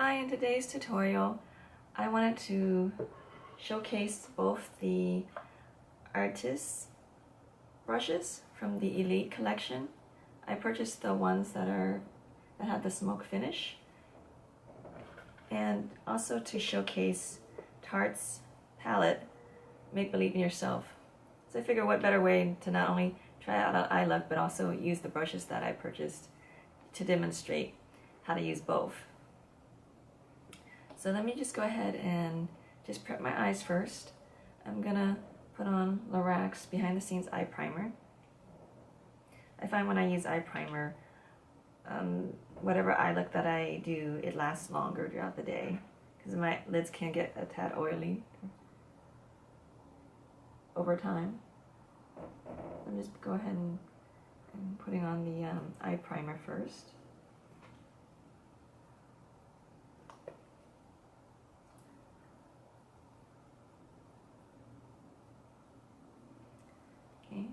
Hi, in today's tutorial, I wanted to showcase both the Artis brushes from the Elite collection. I purchased the ones that have the smoke finish, and also to showcase Tarte's palette, Make Believe in Yourself. So I figured what better way to not only try out an eye look, but also use the brushes that I purchased to demonstrate how to use both. So let me just go ahead and just prep my eyes first. I'm gonna put on Lorac's Behind the Scenes Eye Primer. I find when I use eye primer, whatever eye look that I do, it lasts longer throughout the day because my lids can get a tad oily over time. I'm just go ahead and putting on the eye primer first.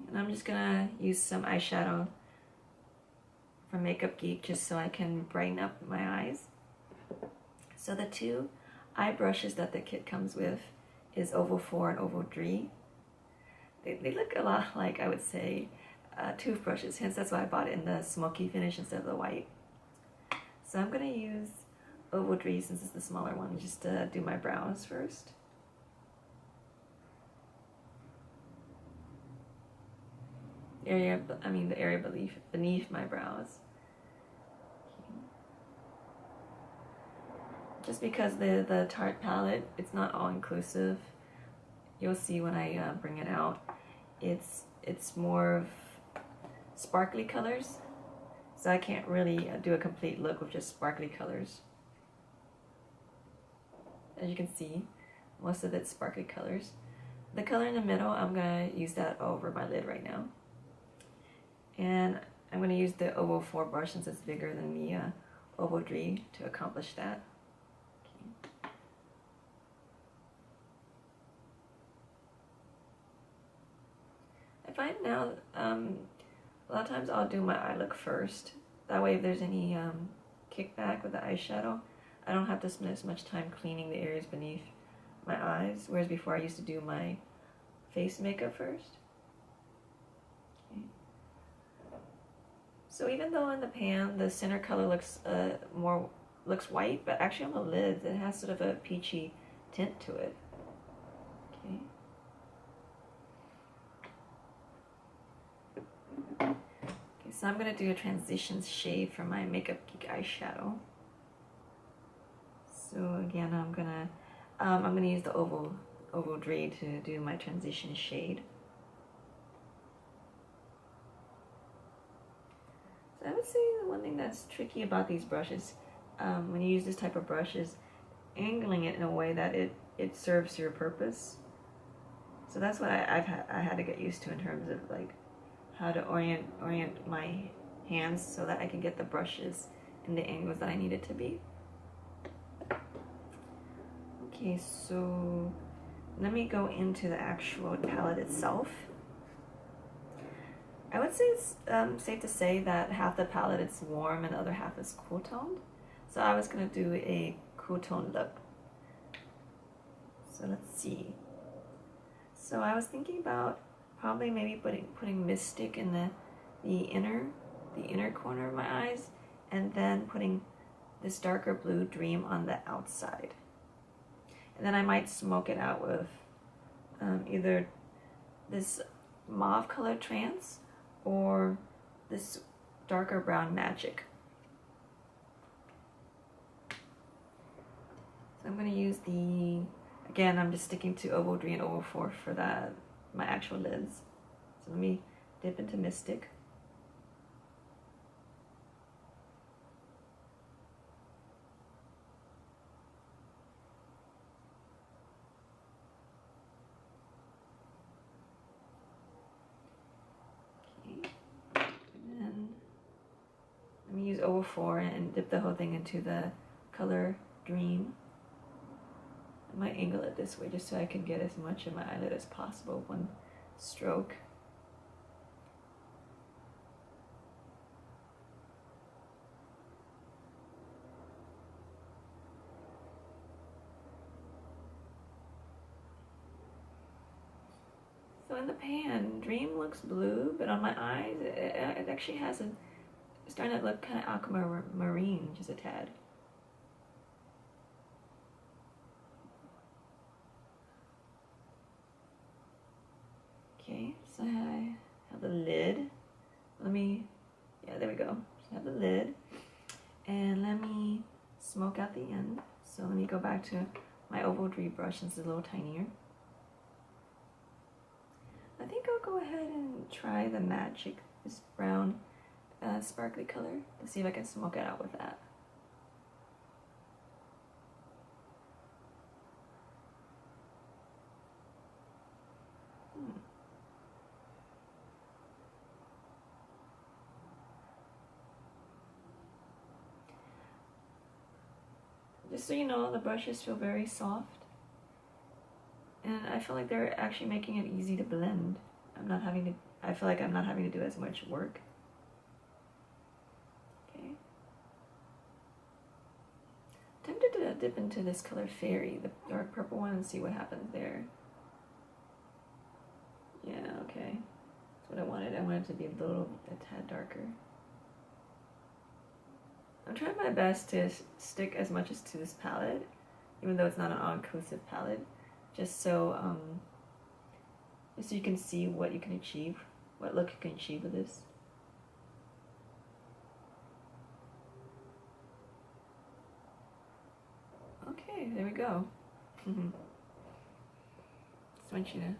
And I'm just gonna use some eyeshadow from Makeup Geek just so I can brighten up my eyes. So the two eye brushes that the kit comes with is Oval 4 and Oval 3. They look a lot like, I would say, toothbrushes, hence that's why I bought it in the smoky finish instead of the white. So I'm gonna use Oval 3 since it's the smaller one, just to do my brows first. The area beneath my brows. Just because the Tarte palette, it's not all inclusive. You'll see when I bring it out. It's more of sparkly colors, so I can't really do a complete look with just sparkly colors. As you can see, most of it's sparkly colors. The color in the middle, I'm gonna use that over my lid right now. And I'm going to use the Oval 4 brush since it's bigger than the Oval 3 to accomplish that. Okay. I find now a lot of times I'll do my eye look first. That way if there's any kickback with the eyeshadow, I don't have to spend as much time cleaning the areas beneath my eyes, whereas before I used to do my face makeup first. So even though in the pan the center color looks white, but actually on the lids it has sort of a peachy tint to it. Okay, so I'm gonna do a transition shade for my Makeup Geek eyeshadow. So again, I'm gonna use the Oval 3 to do my transition shade. I would say the one thing that's tricky about these brushes, when you use this type of brush, is angling it in a way that it serves your purpose. So that's what I had to get used to in terms of like how to orient my hands so that I can get the brushes in the angles that I need it to be. Okay, so let me go into the actual palette itself. I would say it's safe to say that half the palette is warm and the other half is cool toned. So I was going to do a cool tone look. So let's see. So I was thinking about probably maybe putting Mystic in the inner corner of my eyes, and then putting this darker blue Dream on the outside. And then I might smoke it out with either this mauve color Trance or this darker brown Magic. So I'm going to use again, I'm just sticking to Oval 3 and Oval 4 for my actual lids. So let me dip into Mystic. Use Oval 4 and dip the whole thing into the color Dream. I might angle it this way just so I can get as much of my eyelid as possible with one stroke. So in the pan, Dream looks blue, but on my eyes, it actually has a, it's starting to look kind of aquamarine, just a tad. Okay, so I have the lid. Let me, yeah, there we go. So I have the lid. And let me smoke out the end. So let me go back to my oval tree brush since it's a little tinier. I think I'll go ahead and try the Magic, this brown sparkly color. Let's see if I can smoke it out with that. Just so you know, the brushes feel very soft. And I feel like they're actually making it easy to blend. I feel like I'm not having to do as much work. Okay. I'm tempted to dip into this color Fairy, the dark purple one, and see what happens there. Yeah, okay. That's what I wanted. I wanted it to be a tad darker. I'm trying my best to stick as much as to this palette, even though it's not an all-inclusive palette, just so you can see what you can achieve, what look you can achieve with this. Okay, there we go. Just want you to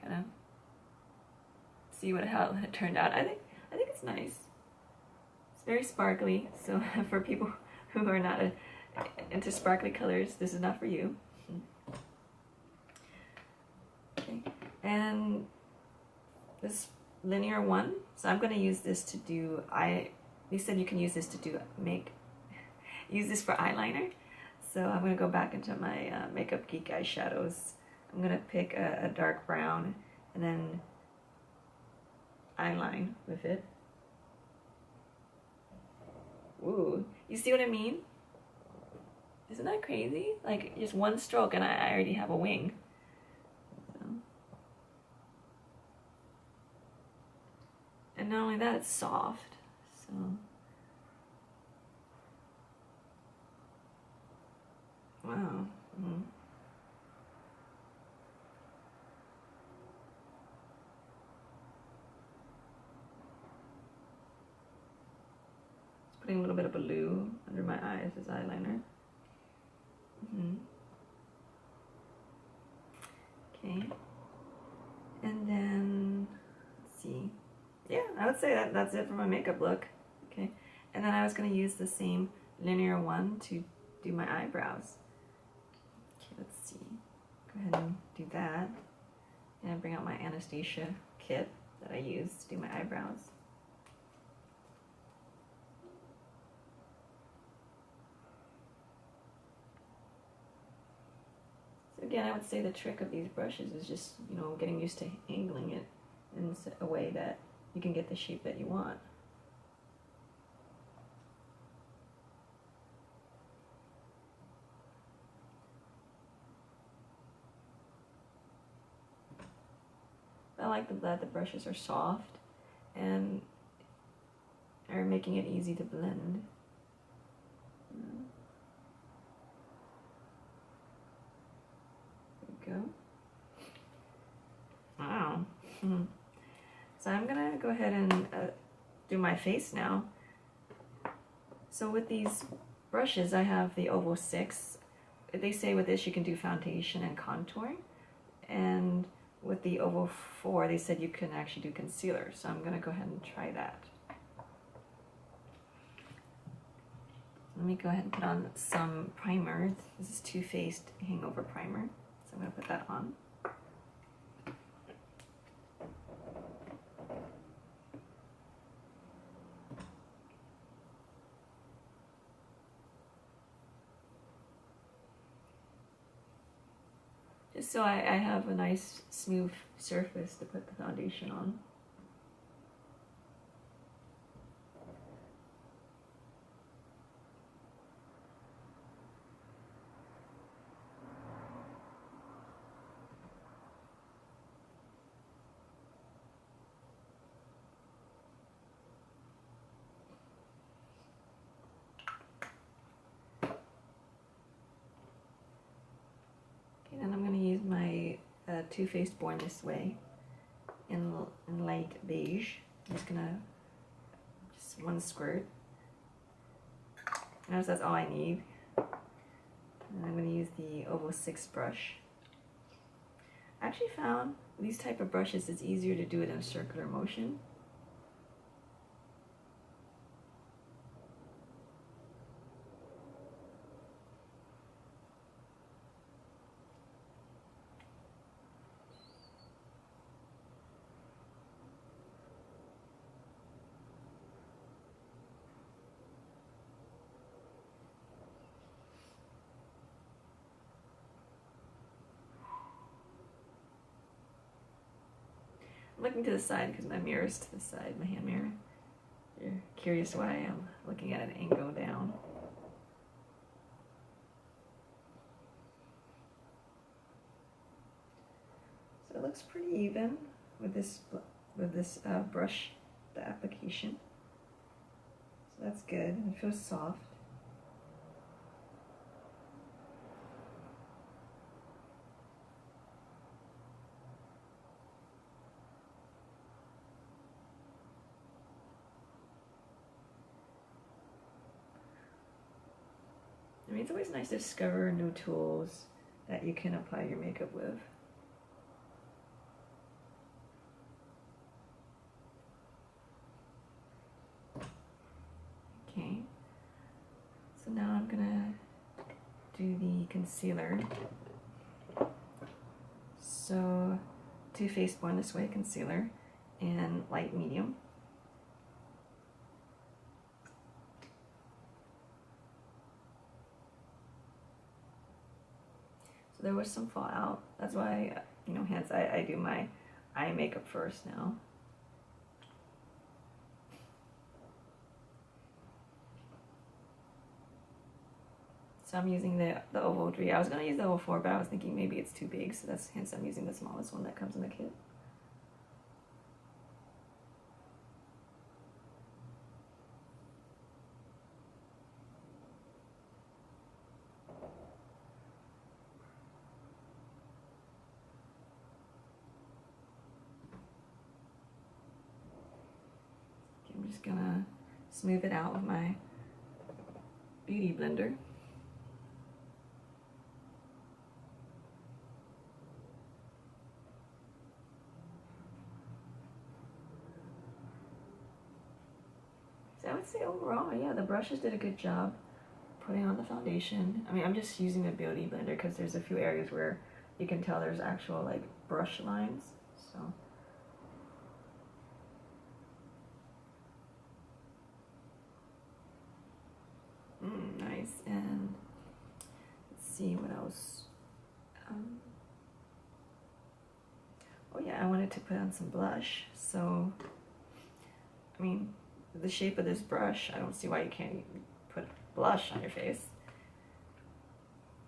kind of see how it turned out. I think it's nice. Very sparkly, so for people who are not into sparkly colors, this is not for you. Okay, and this linear one, so I'm going to use this to do they said you can use this to do use this for eyeliner. So I'm going to go back into my Makeup Geek eyeshadows. I'm going to pick a dark brown and then eyeline with it. Ooh, you see what I mean? Isn't that crazy? Like, just one stroke and I already have a wing. So. And not only that, it's soft. So. Wow. Putting a little bit of blue under my eyes as eyeliner. Okay. And then, let's see. Yeah, I would say that's it for my makeup look. Okay. And then I was going to use the same linear one to do my eyebrows. Okay, let's see. Go ahead and do that. And bring out my Anastasia kit that I use to do my eyebrows. Again, I would say the trick of these brushes is just, getting used to angling it in a way that you can get the shape that you want. I like that the brushes are soft and are making it easy to blend. Go. Wow. So I'm gonna go ahead and do my face now. So with these brushes, I have the Oval 6. They say with this you can do foundation and contouring, and with the Oval 4 they said you can actually do concealer. So I'm gonna go ahead and try that. Let me go ahead and put on some primer. This is Too Faced Hangover primer. I'm going to put that on. Just so I have a nice smooth surface to put the foundation on. Too Faced Born This Way in light beige. I'm just gonna, just one squirt. Notice that's all I need. And I'm gonna use the Oval 6 brush. I actually found these type of brushes, it's easier to do it in a circular motion. Looking to the side because my mirror is to the side, my hand mirror. You're curious why I'm looking at an angle down. So it looks pretty even with this brush, the application. So that's good, and it feels soft. I mean, it's always nice to discover new tools that you can apply your makeup with. Okay, so now I'm gonna do the concealer. So, Too Faced Born This Way concealer in light medium. There was some fallout. That's why, you know, hence I do my eye makeup first now. So I'm using the Oval 3. I was going to use the Oval 4, but I was thinking maybe it's too big, so that's hence I'm using the smallest one that comes in the kit. I'm just gonna smooth it out with my beauty blender. So I would say overall, yeah, the brushes did a good job putting on the foundation. I mean, I'm just using the beauty blender because there's a few areas where you can tell there's actual like brush lines. So. Nice, and let's see what else. Oh yeah, I wanted to put on some blush. So, I mean, the shape of this brush, I don't see why you can't put blush on your face.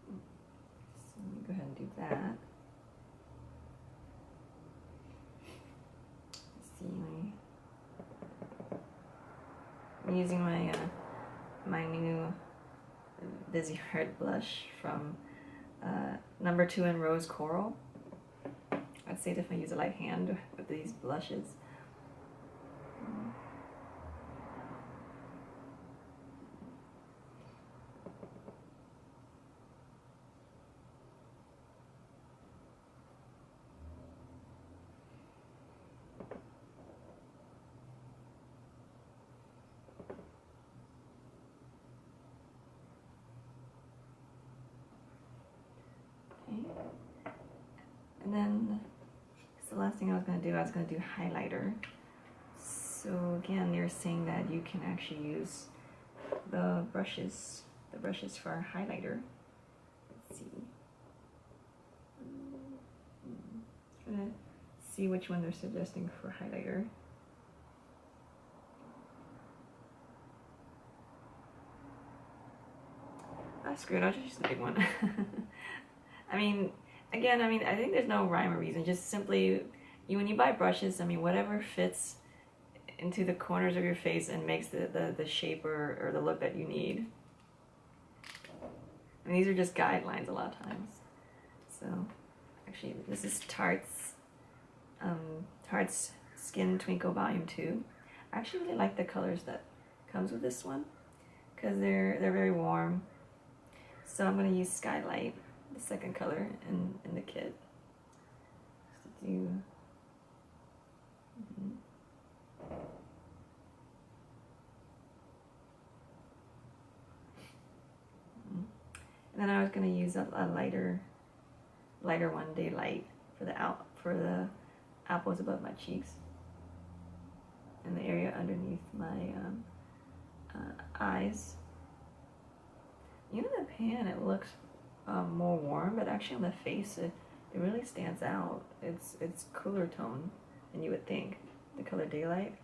So let me go ahead and do that. Let's see, I'm using my my new Busy Heart blush from number 2 in Rose Coral. I'd say definitely use a light hand with these blushes. And then the last thing I was going to do highlighter. So again, they're saying that you can actually use the brushes for highlighter. Let's see. Trying to see which one they're suggesting for highlighter. Screw it, I'll just use the big one. I mean, again, I think there's no rhyme or reason. Just simply, when you buy brushes, whatever fits into the corners of your face and makes the shape or the look that you need. These are just guidelines a lot of times. So, Actually, this is Tarte's Skin Twinkle Volume 2. I actually really like the colors that comes with this one because they're very warm. So I'm going to use Skylight, the second color in the kit. So do and then I was going to use a lighter one, Daylight, for the apples above my cheeks and the area underneath my eyes. You know, the pan, it looks more warm, but actually on the face it really stands out. It's cooler tone than you would think. The color Daylight.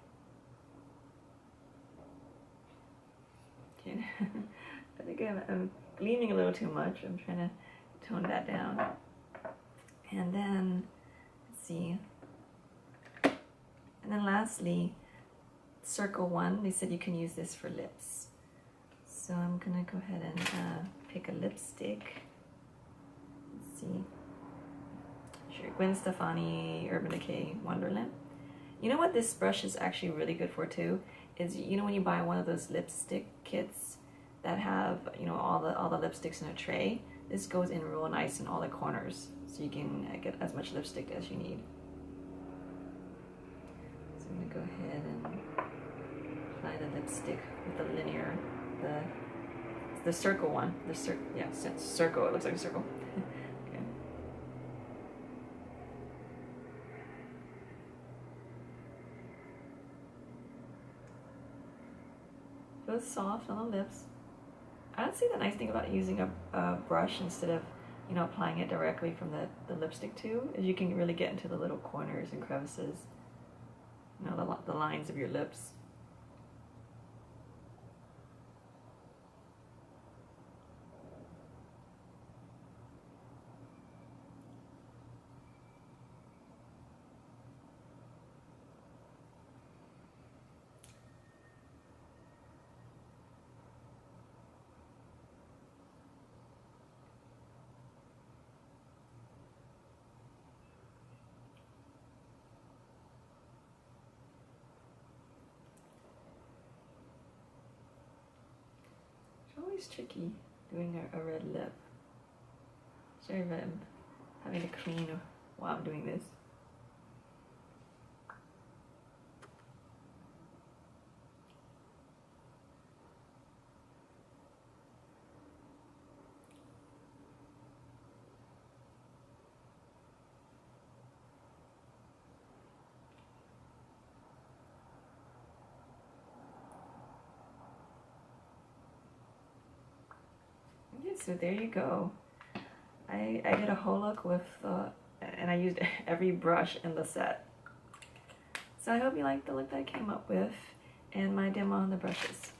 Okay. I think I'm gleaming a little too much. I'm trying to tone that down. And then, let's see. And then lastly, Circle 1, they said you can use this for lips. So I'm gonna go ahead and pick a lipstick. Let's see. Sure, Gwen Stefani, Urban Decay, Wonderland. You know what this brush is actually really good for too? Is, you know, when you buy one of those lipstick kits that have, you know, all the lipsticks in a tray, this goes in real nice in all the corners, so you can get as much lipstick as you need. So I'm gonna go ahead and apply the lipstick with the linear, the circle one. Yeah, it's circle. It looks like a circle. Okay. Feels soft on the lips. I'd say the nice thing about using a brush instead of, you know, applying it directly from the lipstick tube is you can really get into the little corners and crevices, you know, the lines of your lips. It's tricky doing a red lip. Sorry if I'm having to clean while I'm doing this. So there you go. I did a whole look with, and I used every brush in the set. So I hope you liked the look that I came up with and my demo on the brushes.